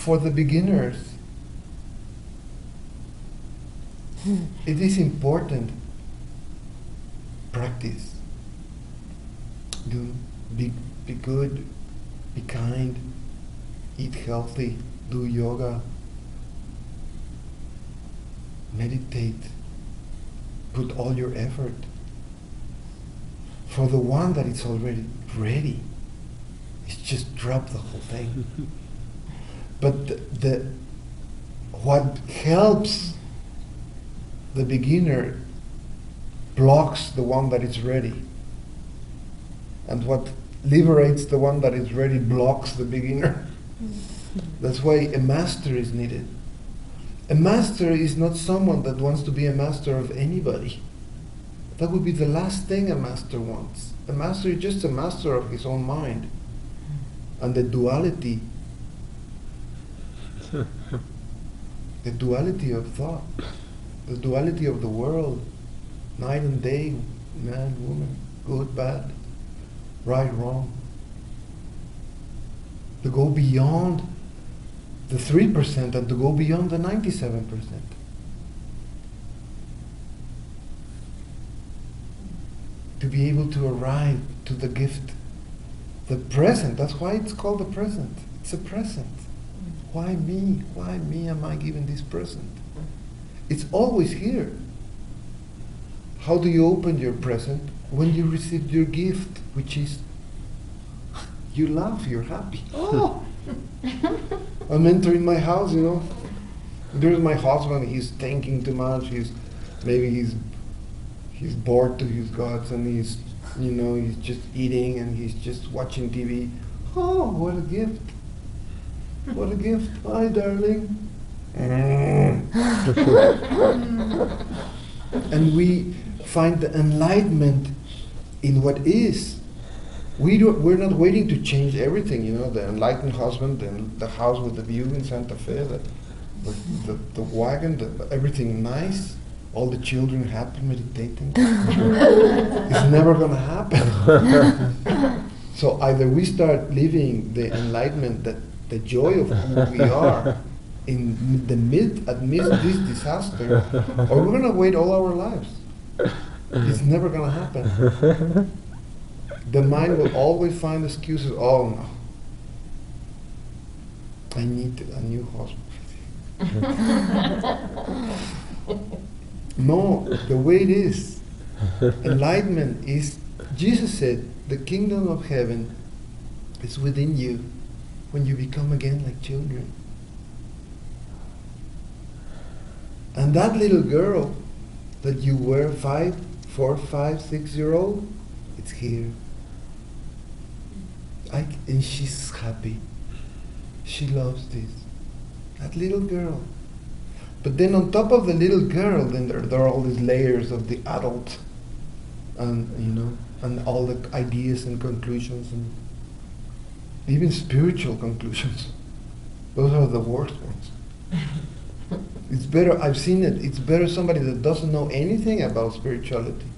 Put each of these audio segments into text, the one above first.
for the beginners, it is important practice. Be good, be kind, eat healthy, do yoga, meditate, put all your effort. For the one that is already ready, it's just drop the whole thing. But what helps the beginner blocks the one that is ready. And what liberates the one that is ready blocks the beginner. That's why a master is needed. A master is not someone that wants to be a master of anybody. That would be the last thing a master wants. A master is just a master of his own mind. And the duality of thought, the duality of the world, night and day, man, woman, good, bad, right, wrong. To go beyond the 3% and to go beyond the 97%. To be able to arrive to the gift, the present. That's why it's called the present. It's a present. Why me? Why me am I given this present? It's always here. How do you open your present? When you receive your gift, which is, you laugh, you're happy. Oh! I'm entering my house, There's my husband, he's thinking too much, he's bored to his guts, and he's just eating and he's just watching TV. Oh, what a gift. What a gift. Hi, darling. And we find the enlightenment in what is. We're not waiting to change everything, the enlightened husband, the house with the view in Santa Fe, the wagon, everything nice, all the children happy meditating. It's never going to happen. So either we start living the enlightenment, the joy of who we are amidst this disaster, or we're going to wait all our lives. It's never going to happen. The mind will always find excuses. Oh no, I need a new husband. No, the way it is. Enlightenment is, Jesus said, the kingdom of heaven is within you when you become again like children. And that little girl that you were 4, 5, 6-year-old, it's here. And she's happy. She loves this. That little girl. But then on top of the little girl, then there are all these layers of the adult, and and all the ideas and conclusions, and even spiritual conclusions. Those are the worst ones. It's better, I've seen it, it's better somebody that doesn't know anything about spirituality.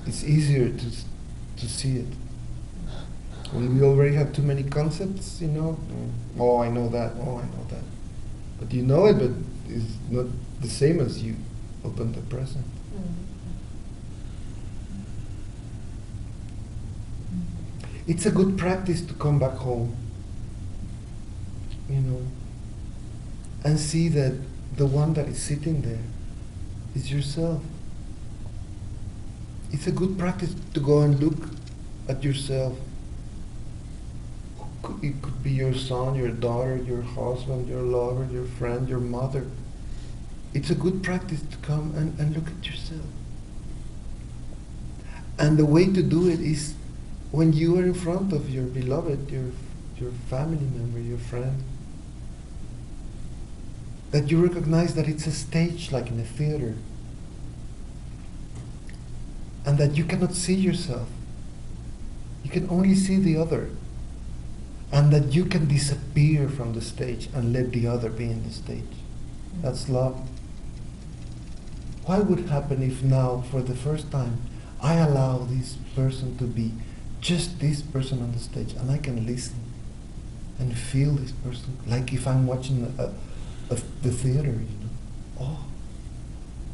It's easier to see it. When we already have too many concepts, oh, I know that, oh, I know that. But you know it, but it's not the same as you open the present. It's a good practice to come back home, and see that the one that is sitting there is yourself. It's a good practice to go and look at yourself. It could be your son, your daughter, your husband, your lover, your friend, your mother. It's a good practice to come and look at yourself. And the way to do it is when you are in front of your beloved, your family member, your friend, that you recognize that it's a stage like in a theater, and that you cannot see yourself. You can only see the other. And that you can disappear from the stage and let the other be in the stage. That's love. What would happen if now, for the first time, I allow this person to be just this person on the stage, and I can listen? and feel this person, like if I'm watching the theater, you know. Oh,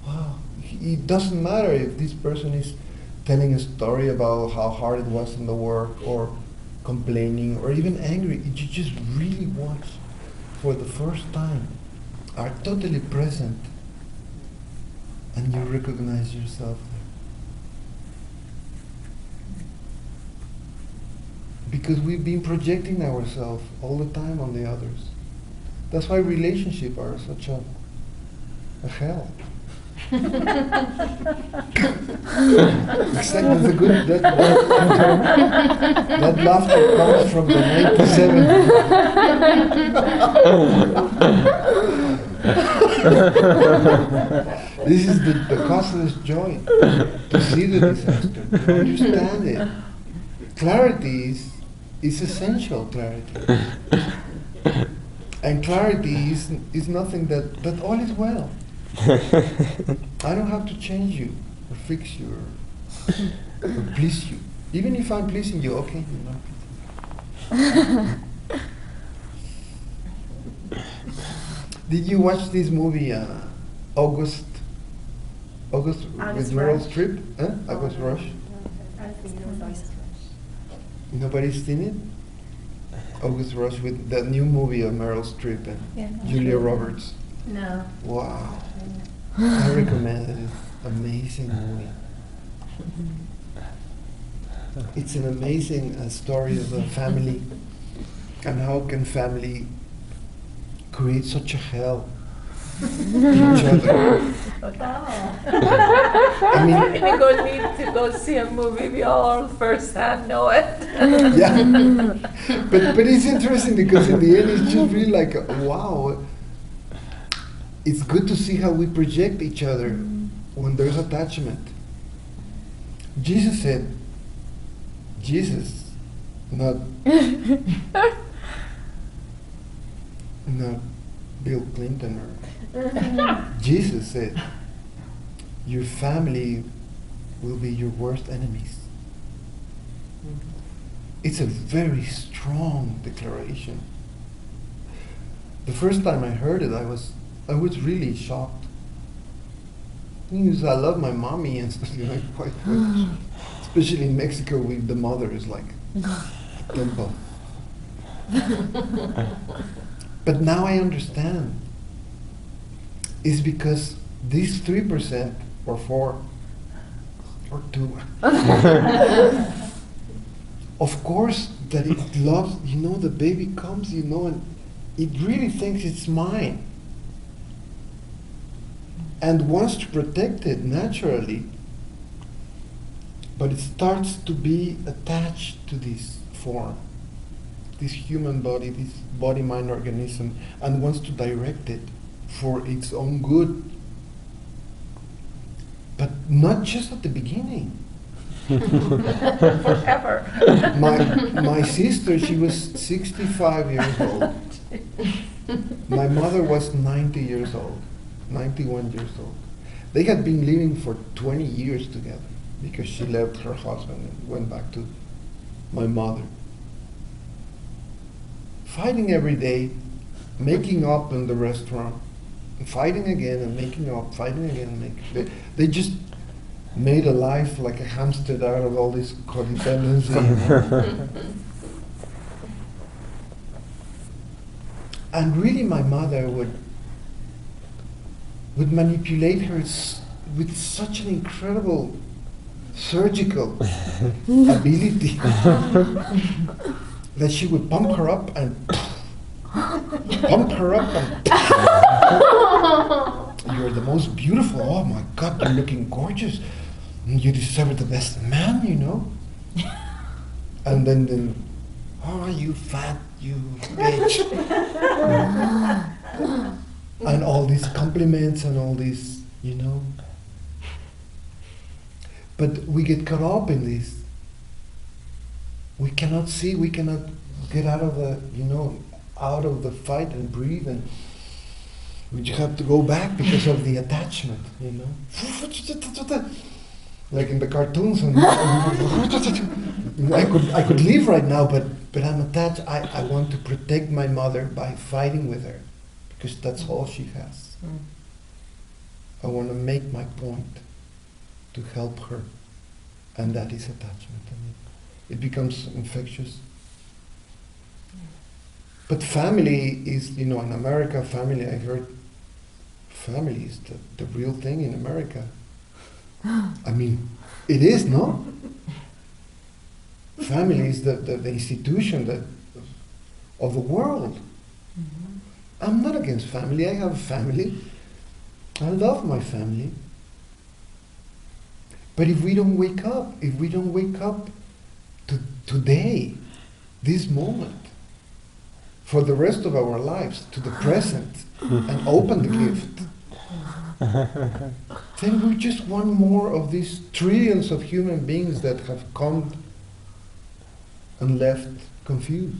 wow. It doesn't matter if this person is telling a story about how hard it was in the work, or complaining, or even angry. You just really watch for the first time, are totally present, and you recognize yourself there. Because we've been projecting ourselves all the time on the others. That's why relationships are such a hell. Exactly, that's a good, that laughter comes from the 97. This is the causeless joy, to see the disaster, to understand it. Clarity is essential, clarity. And clarity is nothing that all is well. I don't have to change you, or fix you, or please you. Even if I'm pleasing you, okay, you're not pleasing. Did you watch this movie, August with Meryl Streep? August Rush? I think it was August Rush. Nobody's seen it? August Rush, with the new movie of Meryl Streep and Julia Roberts. No. Wow. I recommend it. It's an amazing movie. It's an amazing story of a family, and how can family create such a hell in each other. I mean, We need to go see a movie. We all firsthand know it. yeah. But it's interesting, because in the end it's just really like, wow. It's good to see how we project each other when there's attachment. Jesus said, not Bill Clinton, or Jesus said, your family will be your worst enemies. It's a very strong declaration. The first time I heard it, I was really shocked. Because I love my mommy and stuff, you know, quite much. Especially in Mexico, with the mother is like a temple. But now I understand. It's because these 3% or 4 or 2, of course, that it loves, you know, the baby comes, you know, and it really thinks it's mine, and wants to protect it naturally, but it starts to be attached to this form, this human body, this body-mind organism, and wants to direct it for its own good. But not just at the beginning. Forever. My sister, she was 65 years old. My mother was 90 years old, 91 years old. They had been living for 20 years together, because she left her husband and went back to my mother. Fighting every day, making up in the restaurant, fighting again and making up, fighting again and making. They just made a life like a hamster out of all this codependency. And really, my mother would manipulate her with such an incredible surgical ability that she would pump her up and pump her up and you're the most beautiful, oh my God, you're looking gorgeous, you deserve the best man, you know. And then oh, you fat, you bitch. And all these compliments and all these, you know. But we get caught up in this. We cannot see, we cannot get out of the, you know, out of the fight and breathe, and we just have to go back because of the attachment, you know. Like in the cartoons. And I could leave right now, but I'm attached. I want to protect my mother by fighting with her, because that's all she has. I want to make my point to help her, and that is attachment. I mean, it becomes infectious. But family is, in America, family, I heard family is the real thing in America. I mean, it is, no? Family is the institution of the world. I'm not against family. I have a family. I love my family. But if we don't wake up to today, this moment, for the rest of our lives, to the present, and open the gift, then we're just one more of these trillions of human beings that have come and left confused.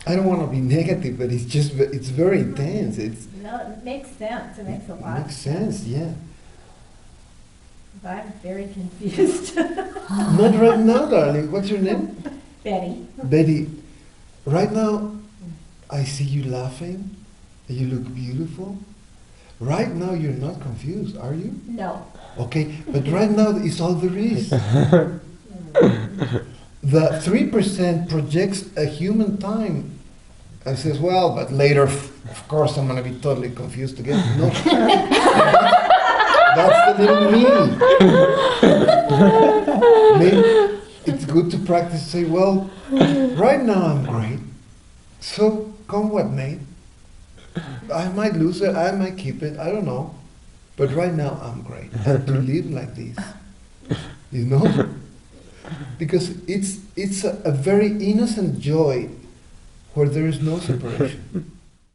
I don't want to be negative, but it's very intense. No, it makes sense. It makes a lot Makes sense, yeah. I'm very confused. Not right now, darling. What's your name? Betty. Betty. Right now, I see you laughing. You look beautiful. Right now, you're not confused, are you? No. Okay, but right now is all there is. The 3% projects a human time and says, well, but later, of course, I'm going to be totally confused again. No. That's the little me. Me. It's good to practice, say, well, right now I'm great. So, come what may. I might lose it, I might keep it, I don't know. But right now I'm great. And to live like this, you know? Because it's a very innocent joy where there is no separation.